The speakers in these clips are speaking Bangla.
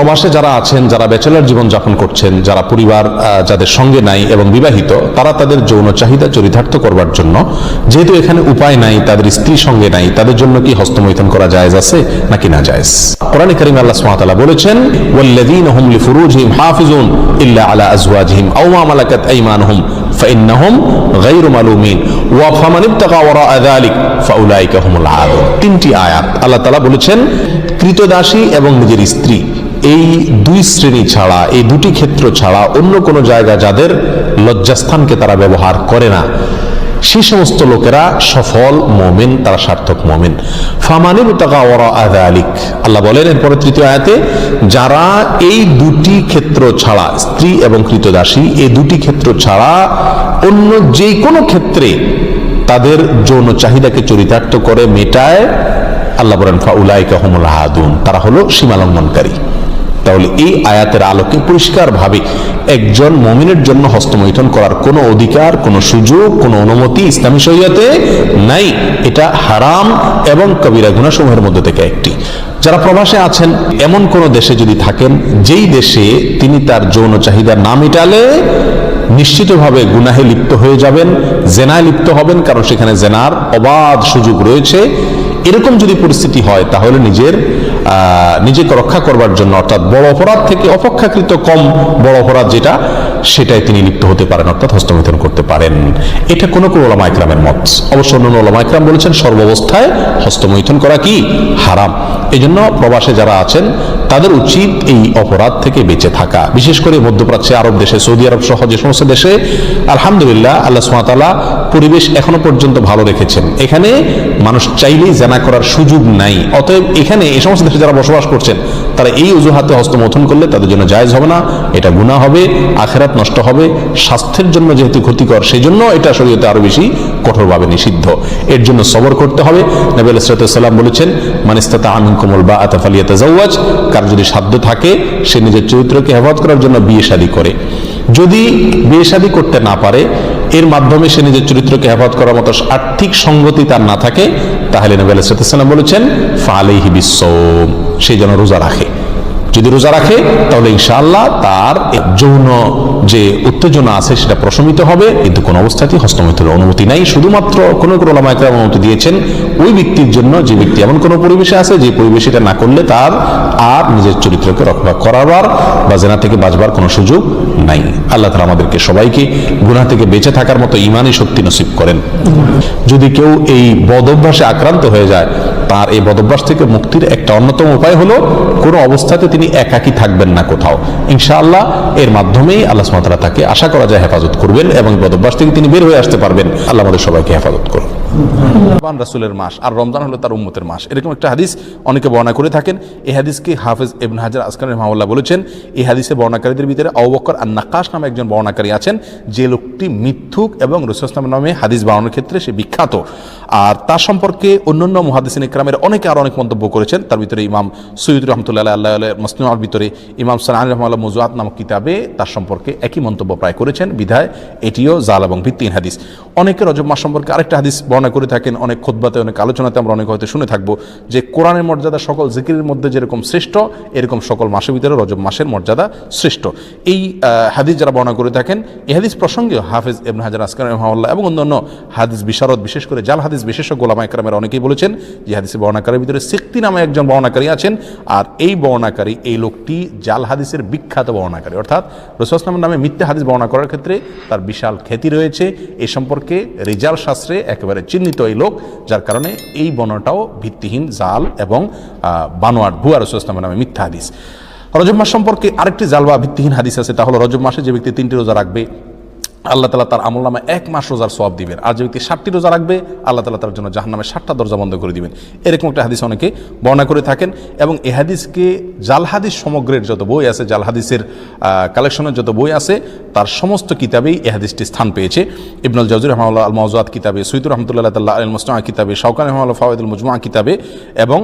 প্রবাসে যারা আছেন, যারা ব্যাচেলর জীবন যাপন করছেন, যারা পরিবার যাদের সঙ্গে নাই এবং বিবাহিত, তারা তাদের যৌন চাহিদা চরিতার্থ করবার জন্য, যেহেতু এখানে উপায় নাই, তাদের স্ত্রী সঙ্গে নাই, তাদের জন্য কি হস্তমৈথুন করা জায়েজ আছে নাকি না জায়েজ? কোরআনে কারীমে আল্লাহ সুবহানাহু ওয়া তাআলা বলেছেন, ওয়াল্লাযীনা হুম লিফুরুজিহিম হাফিজুন ইল্লা আলা আজওয়াজিহিম আও মা মালাকাত আইমানুহুম ফাইন্নাহুম গায়রু মালুমিন ওয়া ফামান ইবতাগা ওয়ারাআ যালিক ফাউলাইকা হুমুল আদুন। তিনটি আয়াত আল্লাহ তাআলা বলেছেন, কৃতদাসী এবং নিজের স্ত্রী, এই দুই শ্রেণী ছাড়া, এই দুটি ক্ষেত্র ছাড়া অন্য কোনো জায়গা যাদের লজ্জাস্থানকে তারা ব্যবহার করে না, সেই সমস্ত লোকেরা সফল মুমিন, তারা সার্থক মুমিন। ফামানিব তাকা ওয়ারাআ যালিক, আল্লাহ বলেন এরপরে তৃতীয় আয়াতে, যারা এই দুটি ক্ষেত্র ছাড়া, স্ত্রী এবং কৃতদাসী, এই দুটি ক্ষেত্র ছাড়া অন্য যে কোনো ক্ষেত্রে তাদের যৌন চাহিদাকে চরিতার্থ করে মেটায়, আল্লাহ বলেন ফাউলাইকা হুমুল আদুন, তারা হলো সীমালঙ্ঘনকারী। তাহলে এই আয়াতের আলোকে পরিষ্কারভাবে একজন মুমিনের জন্য হস্তমৈথুন করার কোনো অধিকার, কোনো সুযোগ, কোনো অনুমতি ইসলামী শরীয়তে নাই। এটা হারাম এবং কবিরা গুনাহসমূহের মধ্যে থেকে একটি। যারা প্রবাসে আছেন, এমন কোন দেশে যদি থাকেন যেই দেশে তিনি তার যৌন চাহিদা না মেটালে নিশ্চিতভাবে গুনাহে লিপ্ত হয়ে যাবেন, জেনায় লিপ্ত হবেন, কারণ সেখানে জেনার অবাধ সুযোগ রয়েছে, এরকম যদি পরিস্থিতি হয় তাহলে নিজেকে রক্ষা করবার জন্য, অর্থাৎ বড় অপরাধ থেকে অপেক্ষাকৃত কম বড় অপরাধ যেটা, সেটাই তিনি লিপ্ত হতে পারেন, অর্থাৎ হস্তমৈথুন করতে পারেন। এটা কোনো কোনো ওলামা ইকরামের মত। অবশ্য অন্যান্য ওলামা ইকরাম বলেছেন সর্বাবস্থায় হস্তমৈথুন করা কি হারাম। এই জন্য প্রবাসে যারা আছেন তাদের উচিত এই অপরাধ থেকে বেঁচে থাকা। বিশেষ করে মধ্যপ্রাচ্যে, আরব দেশে, সৌদি আরব সহ যে সমস্ত দেশে আলহামদুলিল্লাহ আল্লাহ সুবহানাহু ওয়া তাআলা পরিবেশ এখনো পর্যন্ত ভালো রেখেছেন, এখানে মানুষ চাইলেই জানা করার সুযোগ নাই। অতএব এখানে এই সমস্ত দেশে যারা বসবাস করছেন তারা এই অজুহাতে হস্তমৈথুন করলে তাদের জন্য জায়েজ হবে না, এটা গুনাহ হবে, আখিরাত নষ্ট হবে, স্বাস্থ্যের জন্য যেহেতু ক্ষতিকর, সেই জন্য এটা শরীয়তে আরো বেশি কঠোরভাবে নিষিদ্ধ। এর জন্য সবর করতে হবে। নবী আলাইহিস সালাম বলেছেন, মান ইসতাতাআ মিনকুমুল বাআতা ফালিয়াতাজাওয়াজ, কার যদি সাধ্য থাকে সে নিজের চরিত্রকে হেফাজত করার জন্য বিয়ে শাদী করে। যদি বিয়ে শাদী করতে না পারে, এর মাধ্যমে সে নিজের চরিত্রকে হেফাজত করার মতো আর্থিক সঙ্গতি তার না থাকে, তাহলে নবী আলাইহিস সালাম বলেছেন ফালাইহি বিসসাওম, সে যেন রোজা রাখে। যদি রোজা রাখে তাহলে ইনশাআল্লাহ তার যৌন যে উত্তেজনা আছে সেটা প্রশমিত হবে, কিন্তু কোন অবস্থাতেই হস্তমৈথুনের অনুমতি নাই। শুধুমাত্র কোন কোন ওলামা ইকরাম অনুমতি দিয়েছেন ওই ব্যক্তির জন্য যে ব্যক্তি এমন কোন পরিবেশে আছে যে পরিবেশে এটা না করলে তার আর নিজের চরিত্রকে রক্ষা করাবার বা জেনা থেকে বাঁচবার কোনো সুযোগ নাই। আল্লাহ তাআলা আমাদেরকে সবাইকে গুনাহ থেকে বেঁচে থাকার মতো ঈমানী শক্তি নসিব করেন। যদি কেউ এই বদ অভ্যাসে আক্রান্ত হয়ে যায়, তার এই বদভ্যাস থেকে মুক্তির একটা অন্যতম উপায় হলো কোনো অবস্থাতে তিনি একাকী থাকবেন না কোথাও। ইনশাআল্লাহ এর মাধ্যমেই আল্লাহ সুবহানাহু ওয়া তাআলা তাকে আশা করা যায় হেফাজত করবেন এবং বদভ্যাস থেকে তিনি বের হয়ে আসতে পারবেন। আল্লাহ আমাদের সবাইকে হেফাজত করুন। রমজান রাসূলের মাস আর রমজান হলো তার উম্মতের মাস, এরকম একটা হাদিস অনেকে বর্ণনা করে থাকেন। এই হাদিসকে হাফেজ ইবনে হাজার আসকালানি রাহিমাহুল্লাহ বলেছেন, এই হাদিসে বর্ণনাকারীদের ভিতরে আবু বকর আন-নাক্কাশ নামে একজন বর্ণনাকারী আছেন, যে লোকটি মিথ্যুক এবং রাসূল সাল্লাল্লাহু আলাইহি ওয়াসাল্লাম নামে হাদিস বর্ণনার ক্ষেত্রে সে বিখ্যাত। আর তার সম্পর্কে অন্যান্য মুহাদ্দিসিন ইকরামের অনেকে আরো অনেক মন্তব্য করেছেন। তার ভিতরে ইমাম সুয়ুতী রাহমাতুল্লাহি আলাইহি মাসনুআর ভিতরে ইমাম সানানী রাহিমাহুল্লাহ মুযুআত নামক কিতাবে তার সম্পর্কে একই মন্তব্য প্রায় করেছেন। বিধায় এটিও জাল এবং ভিত্তিহীন হাদিস। অনেকে রজব মাস সম্পর্কে আরেকটা হাদিস বর্ণনা করে থাকেন, অনেক খুতবাতে, অনেক আলোচনাতে আমরা অনেক হয়তো শুনে থাকবো, যে কোরআনের মর্যাদা সকল জিকিরের মধ্যে যেরকম শ্রেষ্ঠ, এরকম সকল মাসের ভিতরে রজব মাসের মর্যাদা শ্রেষ্ঠ। এই হাদিস যারা বর্ণনা করে থাকেন, এই হাদিস প্রসঙ্গে হাফেজ ইবনে হাজার আসকালানি রাহিমাহুল্লাহ এবং অন্যান্য হাদিস বিশারদ, বিশেষ করে জাল হাদিস বিশেষজ্ঞ ওলামা ইকরামের অনেকেই বলেছেন যে হাদিসের বর্ণনাকারীর ভিতরে সিক্তি নামে একজন বর্ণনাকারী আছেন, আর এই বর্ণনাকারী, এই লোকটি জাল হাদিসের বিখ্যাত বর্ণনাকারী, অর্থাৎ রাসূল সাল্লাল্লাহু আলাইহি ওয়াসাল্লামের নামে মিথ্যা হাদিস বর্ণনা করার ক্ষেত্রে তার বিশাল খ্যাতি রয়েছে। এই সম্পর্কে রিজাল শাস্ত্রে একেবারে চিহ্নিত এই লোক, যার কারণে এই বর্ণনাটাও ভিত্তিহীন, জাল এবং বানোয়াট, ভুয়া রাসূল সাল্লাল্লাহু আলাইহি ওয়াসাল্লামের নামে মিথ্যা হাদিস। রজব মাস সম্পর্কে আরেকটি জাল বা ভিত্তিহীন হাদিস আছে, তা হলো রজব মাসে যে ব্যক্তি 3টি রোজা রাখবে আল্লাহ তাআলা তার আমলনামায় 1 মাস রোজার সওয়াব দিবেন, আর যে ব্যক্তি 60টি রোজা রাখবে আল্লাহ তাআলা তার জন্য জাহান্নামের 60টা দরজা বন্ধ করে দিবেন। এরকম একটা হাদিস অনেকে বর্ণনা করে থাকেন। এবং এই হাদিসকে জাল হাদিস সমগ্রের যত বই আছে, জাল হাদিসের কালেকশনের যত বই আছে, তার সমস্ত কিতাবেই এই হাদিসটি স্থান পেয়েছে। ইবনুল জাওজি রাহিমাহুল্লাহ আল মাওজুআত কিতাবে, সুয়ুতী রাহমাতুল্লাহি আলাইহি আল মুসনাআ কিতাবে, শাওকানি রাহিমাহুল্লাহ ফাওয়াইদুল মুজমুআ কিতাবে এবং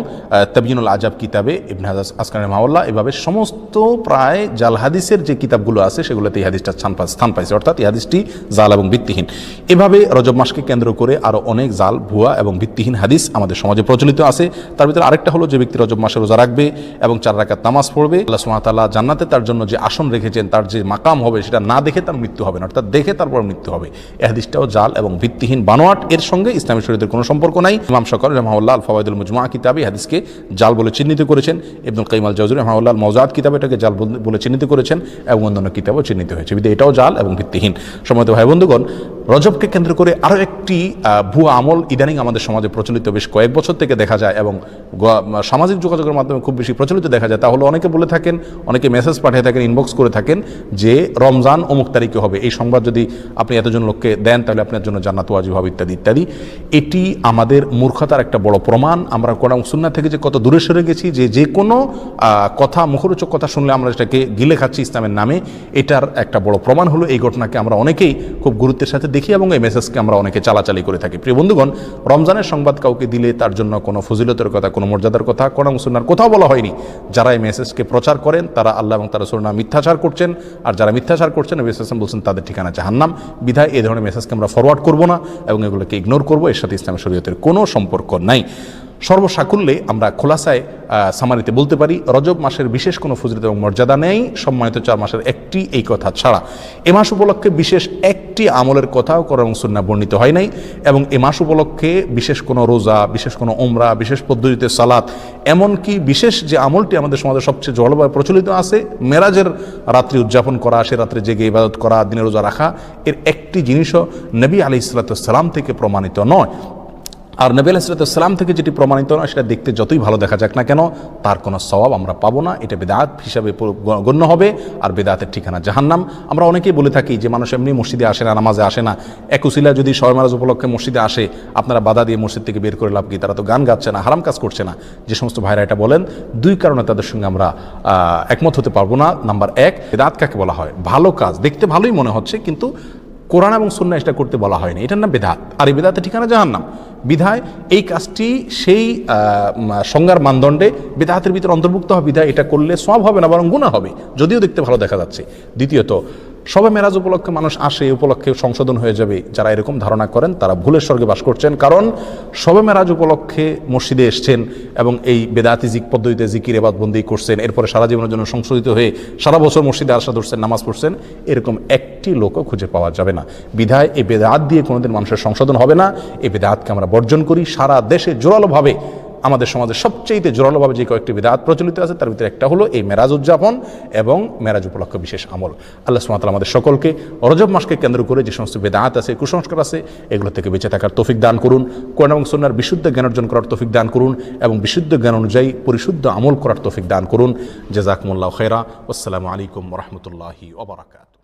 তাবয়িনুল আজাব কিতাবে, ইবনে হাজার আসকালানি রাহিমাহুল্লাহ, এভাবে সমস্ত প্রায় জাল হাদিসের যে কিতাবগুলো আছে সেগুলোতে এই হাদিসটা স্থান পাইছে। অর্থাৎ এই হাদিসটা হাদিসটি জাল এবং ভিত্তিহীন। এভাবে রজব মাসকে কেন্দ্র করে আরও অনেক জাল, ভুয়া এবং ভিত্তিহীন হাদিস আমাদের সমাজে প্রচলিত আছে। তার ভিতরে আরেকটা হলো, যে ব্যক্তি রজব মাসে রোজা রাখবে এবং 4 রাকাত নামাজ পড়বে, আল্লাহ সুবহানাহু ওয়া তাআলা জান্নাতে তার জন্য যে আসন রেখেছেন, তার যে মাকাম হবে, সেটা না দেখে তার মৃত্যু হবে না, অর্থাৎ দেখে তারপর মৃত্যু হবে। এই হাদিসটাও জাল এবং ভিত্তিহীন, বানোয়াট। এর সঙ্গে ইসলামী শরীয়তের কোনো সম্পর্ক নাই। ইমাম শওকী রাহিমাহুল্লাহ আল ফাওয়াইদুল মুজমুআহ কিতাবে হাদিসকে জাল বলে চিহ্নিত করেছেন। ইবনুল কাইয়িম আল জাওযী রাহিমাহুল্লাহ আল মাওজাত কিতাবে এটাকে জাল বলে চিহ্নিত করেছেন এবং অন্যান্য কিতাবও চিহ্নিত হয়েছে। বিধায় এটাও জাল এবং ভিত্তিহীন। সম্মানিত ভাই বন্ধুগণ, রজবকে কেন্দ্র করে আরও একটি ভুয়া আমল ইদানিং আমাদের সমাজে প্রচলিত বেশ কয়েক বছর থেকে দেখা যায় এবং সামাজিক যোগাযোগের মাধ্যমে খুব বেশি প্রচলিত দেখা যায়। তা হলো, অনেকে বলে থাকেন, অনেকে মেসেজ পাঠিয়ে থাকেন, ইনবক্স করে থাকেন যে রমজান অমুক তারিখে হবে, এই সংবাদ যদি আপনি এতজন লোককে দেন তাহলে আপনার জন্য জান্নাত ওয়াজিব হবে, ইত্যাদি ইত্যাদি। এটি আমাদের মূর্খতার একটা বড় প্রমাণ। আমরা কোরআন সুন্নাহ থেকে যে কত দূরে সরে গেছি, যে কোনো কথা, মুখরোচক কথা শুনলে আমরা সেটাকে গিলে খাচ্ছি ইসলামের নামে, এটার একটা বড় প্রমাণ হলো এই ঘটনাকে আমরা অনেকেই খুব গুরুত্বের সাথে দেখি এবং এই মেসেজকে আমরা অনেকে চালাচালি করে থাকি। প্রিয় বন্ধুগণ, রমজানের সংবাদ কাউকে দিলে তার জন্য কোনো ফজিলতের কথা, কোনো মর্যাদার কথা কোরআন সুন্নাহর কোথাও বলা হয়নি। যারা এই মেসেজকে প্রচার করেন তারা আল্লাহ এবং তার রাসূলের নামে মিথ্যাচার করছেন, আর যারা মিথ্যাচার করছেন নবী সাল্লাল্লাহু আলাইহি ওয়াসাল্লাম বলছেন তাদের ঠিকানা জাহান্নাম। বিধায় এই ধরনের মেসেজকে আমরা ফরওয়ার্ড করব না এবং এগুলোকে ইগনোর করব। এর সাথে ইসলামী শরীয়তের কোনো সম্পর্ক নাই। সর্বসাকুল্যে আমরা খোলাসায় সামারিতে বলতে পারি, রজব মাসের বিশেষ কোনো ফজিলত এবং মর্যাদা নেই সম্মানিত 4 মাসের একটি, এই কথা ছাড়া। এ মাস উপলক্ষে বিশেষ একটি আমলের কথাও কোরআন এবং সুন্নাহ বর্ণিত হয় নাই এবং এ মাস উপলক্ষে বিশেষ কোনো রোজা, বিশেষ কোনো উমরা, বিশেষ পদ্ধতিতে সালাত, এমনকি বিশেষ যে আমলটি আমাদের সমাজে সবচেয়ে জলবায়ু প্রচলিত আছে, মেরাজের রাত্রি উদযাপন করা, সে রাত্রে জেগে ইবাদত করা, দিনে রোজা রাখা, এর একটি জিনিসও নবী আলাইহিস সালাম থেকে প্রমাণিত নয়। আর নবী আলাইহিস সালাম থেকে যেটি প্রমাণিত নয়, সেটা দেখতে যতই ভালো দেখা যাক না কেন, তার কোনো সওয়াব আমরা পাবো না। এটা বিদআত হিসাবে গণ্য হবে, আর বিদআতের ঠিকানা জাহান্নাম। আমরা অনেকেই বলে থাকি যে মানুষ এমনি মসজিদে আসে না, নামাজে আসে না, এক উসিলা যদি শবে মেরাজ উপলক্ষে মসজিদে আসে, আপনারা বাধা দিয়ে মসজিদ থেকে বের করে লাভ কি? তারা তো গান গাচ্ছে না, হারাম কাজ করছে না। যে সমস্ত ভাইরা এটা বলেন, 2 কারণে তাদের সঙ্গে আমরা একমত হতে পারবো না। নাম্বার 1, বিদআত কাকে বলা হয়? ভালো কাজ, দেখতে ভালোই মনে হচ্ছে কিন্তু কোরআন এবং সুন্নাহ এটা করতে বলা হয়নি, এটার নাম বিদআত। আর এই বিদআতের ঠিকানা জাহান্নাম। বিধায় এই কাজটি সেই সংজ্ঞার মানদণ্ডে বিদআতের ভিতরে অন্তর্ভুক্ত হবে। বিধায় এটা করলে সওয়াব হবে না, বরং গুনাহ হবে, যদিও দেখতে ভালো দেখা যাচ্ছে। দ্বিতীয়ত, শবে মেরাজ উপলক্ষে মানুষ আসে, উপলক্ষে সংশোধন হয়ে যাবে, যারা এরকম ধারণা করেন তারা ভুলের স্বর্গে বাস করছেন। কারণ শবে মেরাজ উপলক্ষে মসজিদে এসছেন এবং এই বেদাতি পদ্ধতিতে জিকির ইবাদতবন্দি করছেন, এরপরে সারা জীবনের জন্য সংশোধিত হয়ে সারা বছর মসজিদে আসা ধরছেন, নামাজ পড়ছেন, এরকম একটি লোকও খুঁজে পাওয়া যাবে না। বিধায় এই বেদাত দিয়ে কোনোদিন মানুষের সংশোধন হবে না। এই বেদাতকে আমরা বর্জন করি। সারা দেশে জোরালোভাবে, আমাদের সমাজে সবচেয়ে জোরালোভাবে যে কয়েকটি বিদআত প্রচলিত আছে তার ভিতরে একটা হলো এই মেরাজ উদযাপন এবং মেরাজ উপলক্ষে বিশেষ আমল। আল্লাহ সুবহানাহু ওয়া তাআলা আমাদের সকলকে রজব মাসকে কেন্দ্র করে যে সমস্ত বিদআত আছে, কুসংস্কার আছে, এগুলো থেকে বেঁচে থাকার তৌফিক দান করুন। কোরআন এবং সুন্নাহর বিশুদ্ধ জ্ঞান অর্জন করার তৌফিক দান করুন এবং বিশুদ্ধ জ্ঞান অনুযায়ী পরিশুদ্ধ আমল করার তৌফিক দান করুন। জাযাকুমুল্লাহু খায়রা। আসসালামু আলাইকুম ওয়া রাহমাতুল্লাহি ওয়া বারাকাতুহু।